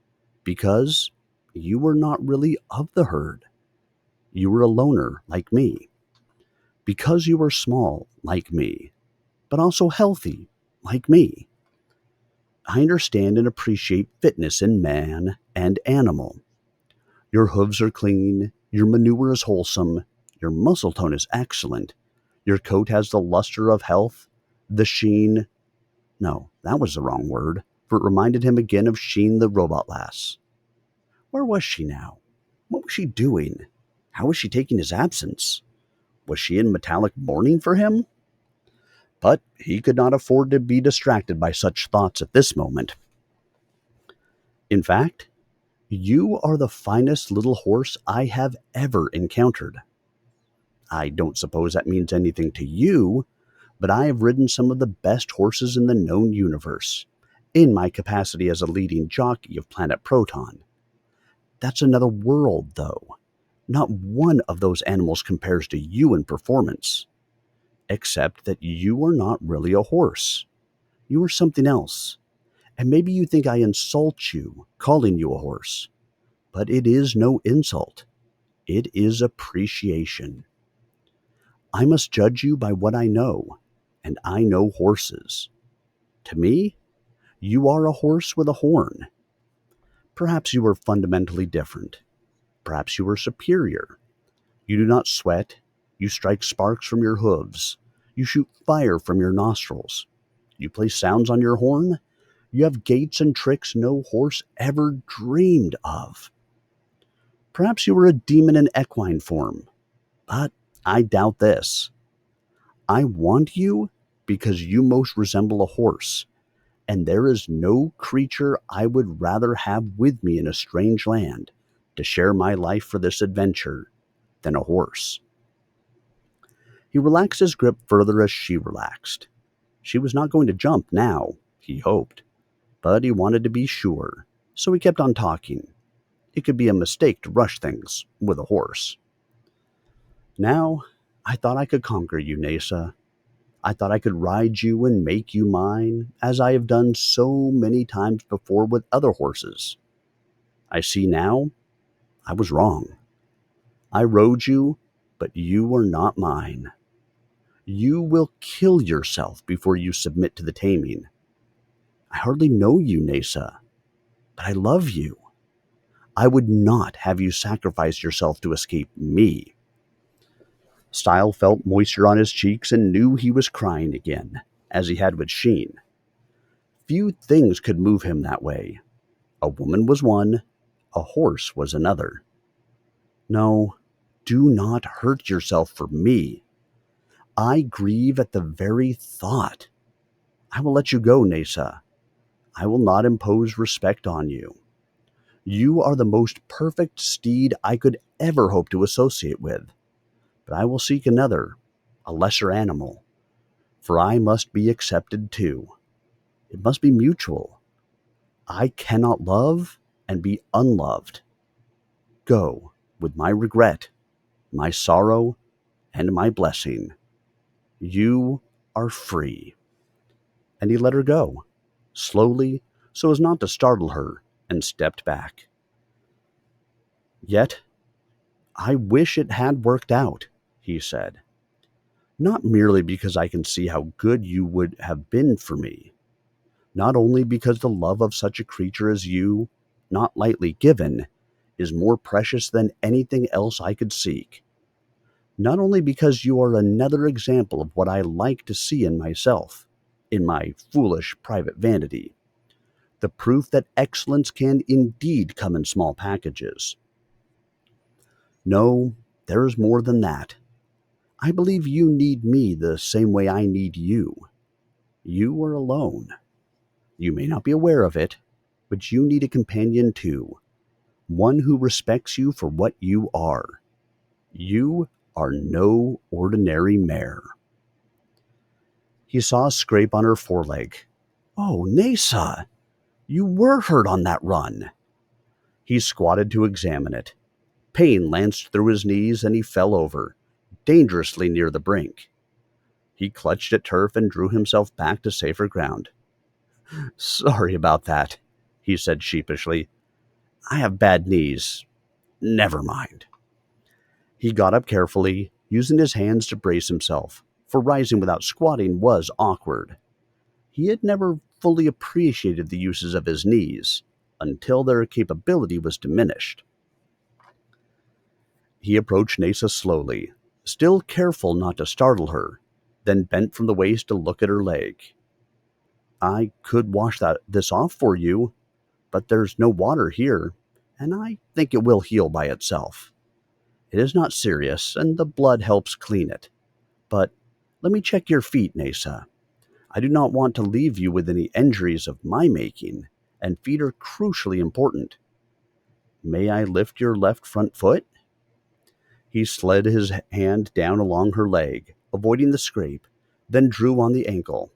because you were not really of the herd. You were a loner like me. Because you were small like me, but also healthy like me. I understand and appreciate fitness in man and animal. Your hooves are clean, your manure is wholesome, Your muscle tone is excellent. Your coat has the luster of health, the sheen. No, that was the wrong word, for it reminded him again of Sheen the robot lass. Where was she now? What was she doing? How was she taking his absence? Was she in metallic mourning for him? But he could not afford to be distracted by such thoughts at this moment. In fact, you are the finest little horse I have ever encountered. I don't suppose that means anything to you, but I have ridden some of the best horses in the known universe, in my capacity as a leading jockey of planet Proton. That's another world, though. Not one of those animals compares to you in performance, except that you are not really a horse. You are something else, and maybe you think I insult you, calling you a horse. But it is no insult. It is appreciation. I must judge you by what I know, and I know horses. To me, you are a horse with a horn. Perhaps you are fundamentally different. Perhaps you are superior. You do not sweat. You strike sparks from your hooves. You shoot fire from your nostrils. You play sounds on your horn. You have gaits and tricks no horse ever dreamed of. Perhaps you are a demon in equine form, but I doubt this. I want you because you most resemble a horse, and there is no creature I would rather have with me in a strange land to share my life for this adventure than a horse. He relaxed his grip further as she relaxed. She was not going to jump now, he hoped, but he wanted to be sure, so he kept on talking. It could be a mistake to rush things with a horse. Now, I thought I could conquer you, Nasa. I thought I could ride you and make you mine, as I have done so many times before with other horses. I see now I was wrong. I rode you, but you are not mine. You will kill yourself before you submit to the taming. I hardly know you, Nasa, but I love you. I would not have you sacrifice yourself to escape me. Stile felt moisture on his cheeks and knew he was crying again, as he had with Sheen. Few things could move him that way. A woman was one, a horse was another. No, do not hurt yourself for me. I grieve at the very thought. I will let you go, Nasa. I will not impose respect on you. You are the most perfect steed I could ever hope to associate with. But I will seek another, a lesser animal. For I must be accepted too. It must be mutual. I cannot love and be unloved. Go with my regret, my sorrow, and my blessing. You are free. And he let her go, slowly, so as not to startle her, and stepped back. Yet, I wish it had worked out, he said. Not merely because I can see how good you would have been for me. Not only because the love of such a creature as you, not lightly given, is more precious than anything else I could seek. Not only because you are another example of what I like to see in myself, in my foolish private vanity, the proof that excellence can indeed come in small packages. No, there is more than that. I believe you need me the same way I need you. You are alone. You may not be aware of it, but you need a companion too, one who respects you for what you are. You are no ordinary mare. He saw a scrape on her foreleg. Oh, Nasa, you were hurt on that run. He squatted to examine it. Pain lanced through his knees and he fell over, dangerously near the brink. He clutched at turf and drew himself back to safer ground. Sorry about that, he said sheepishly. I have bad knees. Never mind. He got up carefully, using his hands to brace himself, for rising without squatting was awkward. He had never fully appreciated the uses of his knees, until their capability was diminished. He approached Nasa slowly, still careful not to startle her, then bent from the waist to look at her leg. I could wash this off for you, but there's no water here, and I think it will heal by itself. It is not serious, and the blood helps clean it. But let me check your feet, Nasa. I do not want to leave you with any injuries of my making, and feet are crucially important. May I lift your left front foot? He slid his hand down along her leg, avoiding the scrape, then drew on the ankle.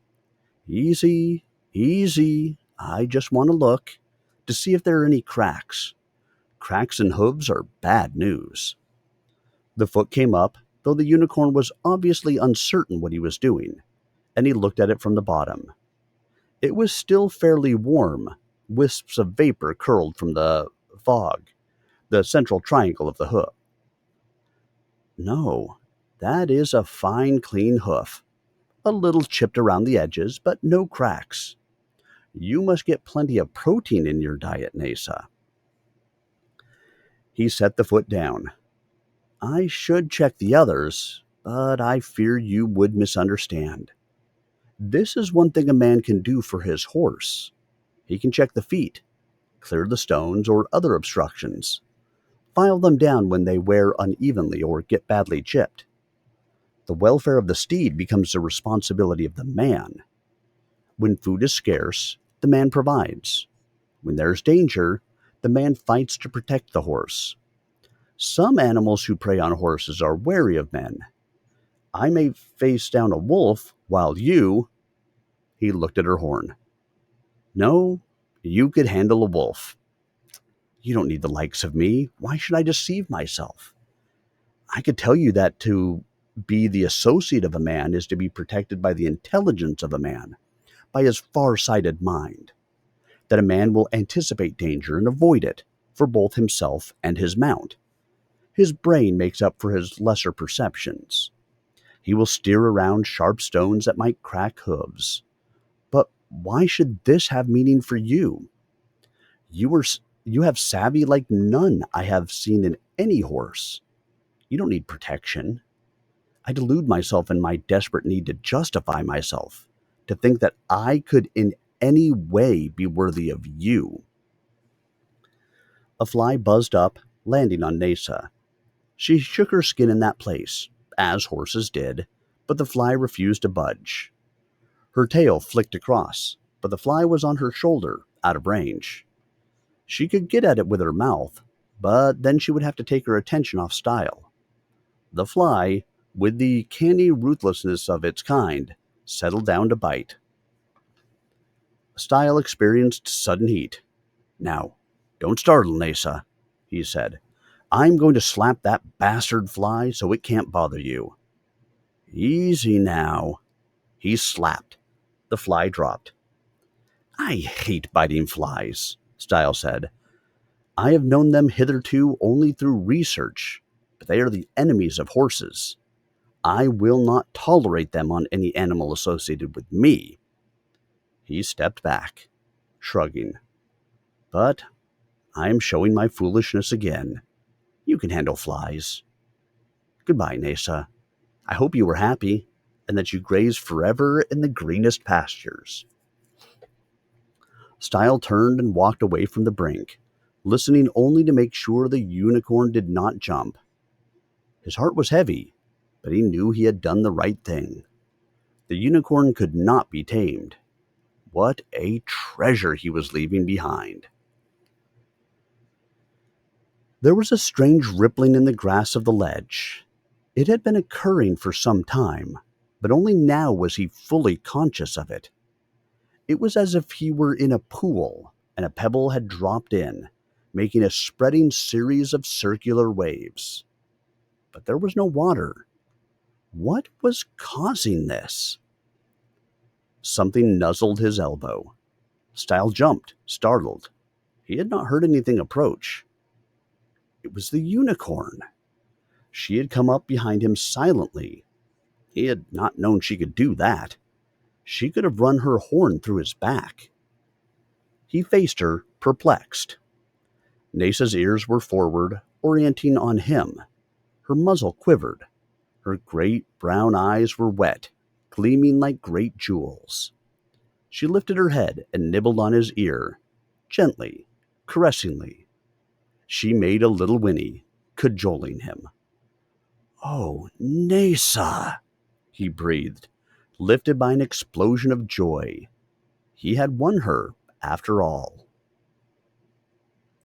Easy, easy. I just want to look to see if there are any cracks. Cracks in hooves are bad news. The foot came up, though the unicorn was obviously uncertain what he was doing, and he looked at it from the bottom. It was still fairly warm. Wisps of vapor curled from the fog, the central triangle of the hoof. No, that is a fine, clean hoof. A little chipped around the edges, but no cracks. You must get plenty of protein in your diet, Nasa. He set the foot down. I should check the others, but I fear you would misunderstand. This is one thing a man can do for his horse. He can check the feet, clear the stones or other obstructions, file them down when they wear unevenly or get badly chipped. The welfare of the steed becomes the responsibility of the man. When food is scarce, the man provides. When there is danger, the man fights to protect the horse. Some animals who prey on horses are wary of men. I may face down a wolf, while you... He looked at her horn. No, you could handle a wolf. You don't need the likes of me. Why should I deceive myself? I could tell you that to be the associate of a man is to be protected by the intelligence of a man, by his far-sighted mind, that a man will anticipate danger and avoid it for both himself and his mount. His brain makes up for his lesser perceptions. He will steer around sharp stones that might crack hooves. But why should this have meaning for you? You have savvy like none I have seen in any horse. You don't need protection. I delude myself in my desperate need to justify myself, to think that I could in any way be worthy of you. A fly buzzed up, landing on Nasa. She shook her skin in that place, as horses did, but the fly refused to budge. Her tail flicked across, but the fly was on her shoulder, out of range. She could get at it with her mouth, but then she would have to take her attention off Stile. The fly, with the canny ruthlessness of its kind, settled down to bite. Stile experienced sudden heat. Now, don't startle, Nasa, he said. I'm going to slap that bastard fly so it can't bother you. Easy now. He slapped. The fly dropped. I hate biting flies, Stile said. I have known them hitherto only through research, but they are the enemies of horses. I will not tolerate them on any animal associated with me. He stepped back, shrugging. But I am showing my foolishness again. You can handle flies. Goodbye, Nasa. I hope you were happy, and that you graze forever in the greenest pastures. Stile turned and walked away from the brink, listening only to make sure the unicorn did not jump. His heart was heavy, but he knew he had done the right thing. The unicorn could not be tamed. What a treasure he was leaving behind. There was a strange rippling in the grass of the ledge. It had been occurring for some time, but only now was he fully conscious of it. It was as if he were in a pool and a pebble had dropped in, making a spreading series of circular waves. But there was no water. What was causing this? Something nuzzled his elbow. Stile jumped, startled. He had not heard anything approach. It was the unicorn. She had come up behind him silently. He had not known she could do that. She could have run her horn through his back. He faced her, perplexed. Nasa's ears were forward, orienting on him. Her muzzle quivered. Her great brown eyes were wet, gleaming like great jewels. She lifted her head and nibbled on his ear, gently, caressingly. She made a little whinny, cajoling him. "Oh, Nasa," he breathed, lifted by an explosion of joy. He had won her, after all.